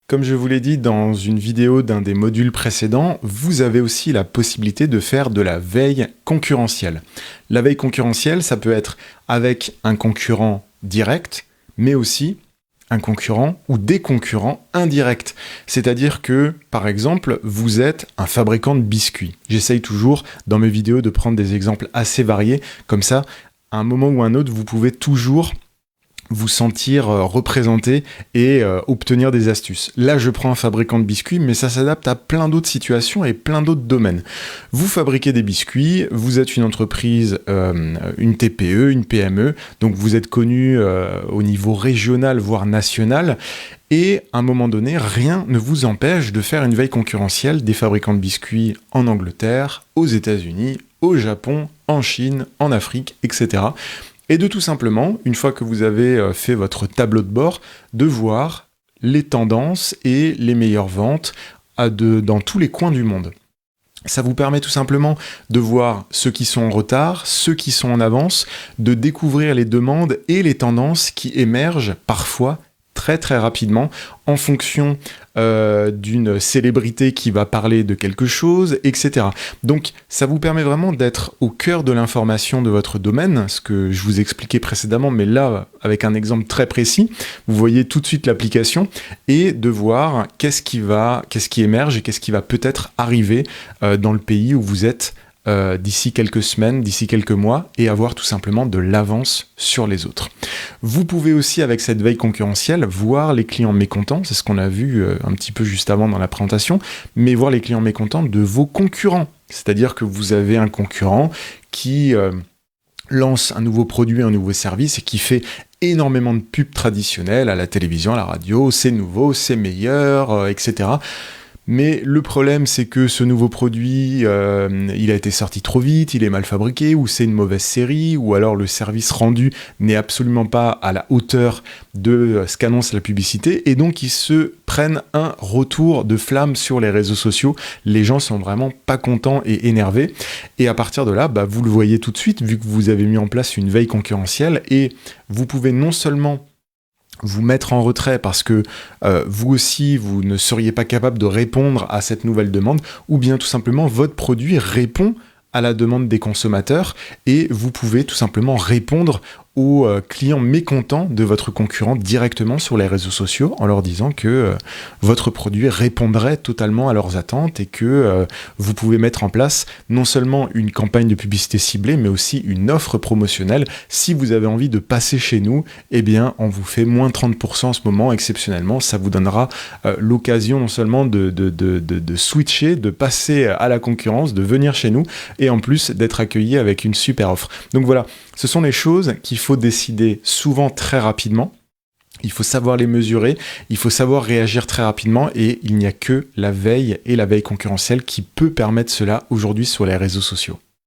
Comme je vous l'ai dit dans une vidéo d'un des modules précédents, vous avez aussi la possibilité de faire de la veille concurrentielle. La veille concurrentielle, ça peut être avec un concurrent direct, mais aussi un concurrent ou des concurrents indirects. C'est-à-dire que, par exemple, vous êtes un fabricant de biscuits. J'essaye toujours, dans mes vidéos, de prendre des exemples assez variés. Comme ça, à un moment ou à un autre, vous pouvez toujours vous sentir représenté et obtenir des astuces. Là, je prends un fabricant de biscuits, mais ça s'adapte à plein d'autres situations et plein d'autres domaines. Vous fabriquez des biscuits, vous êtes une entreprise, une TPE, une PME, donc vous êtes connu au niveau régional, voire national, et à un moment donné, rien ne vous empêche de faire une veille concurrentielle des fabricants de biscuits en Angleterre, aux États-Unis, au Japon, en Chine, en Afrique, etc. Et de tout simplement, une fois que vous avez fait votre tableau de bord, de voir les tendances et les meilleures ventes dans tous les coins du monde. Ça vous permet tout simplement de voir ceux qui sont en retard, ceux qui sont en avance, de découvrir les demandes et les tendances qui émergent parfois très très rapidement en fonction d'une célébrité qui va parler de quelque chose, etc. Donc ça vous permet vraiment d'être au cœur de l'information de votre domaine, ce que je vous expliquais précédemment, mais là, avec un exemple très précis, vous voyez tout de suite l'application et de voir qu'est-ce qui émerge et qu'est-ce qui va peut-être arriver dans le pays où vous êtes d'ici quelques semaines, d'ici quelques mois, et avoir tout simplement de l'avance sur les autres. Vous pouvez aussi, avec cette veille concurrentielle, voir les clients mécontents, c'est ce qu'on a vu un petit peu juste avant dans la présentation, mais voir les clients mécontents de vos concurrents. C'est-à-dire que vous avez un concurrent qui lance un nouveau produit, un nouveau service, et qui fait énormément de pubs traditionnelles à la télévision, à la radio, c'est nouveau, c'est meilleur, etc. Mais le problème, c'est que ce nouveau produit, il a été sorti trop vite, il est mal fabriqué, ou c'est une mauvaise série, ou alors le service rendu n'est absolument pas à la hauteur de ce qu'annonce la publicité, et donc ils se prennent un retour de flamme sur les réseaux sociaux. Les gens sont vraiment pas contents et énervés, et à partir de là, vous le voyez tout de suite, vu que vous avez mis en place une veille concurrentielle, et vous pouvez non seulement vous mettre en retrait parce que vous aussi, vous ne seriez pas capable de répondre à cette nouvelle demande, ou bien tout simplement, votre produit répond à la demande des consommateurs et vous pouvez tout simplement répondre aux clients mécontents de votre concurrent directement sur les réseaux sociaux en leur disant que votre produit répondrait totalement à leurs attentes et que vous pouvez mettre en place non seulement une campagne de publicité ciblée, mais aussi une offre promotionnelle. Si vous avez envie de passer chez nous, eh bien, on vous fait moins 30% en ce moment, exceptionnellement. Ça vous donnera l'occasion non seulement de switcher, de passer à la concurrence, de venir chez nous et en plus d'être accueilli avec une super offre. Donc voilà, ce sont les choses qu'il faut décider souvent très rapidement. Il faut savoir les mesurer, il faut savoir réagir très rapidement et il n'y a que la veille et la veille concurrentielle qui peut permettre cela aujourd'hui sur les réseaux sociaux.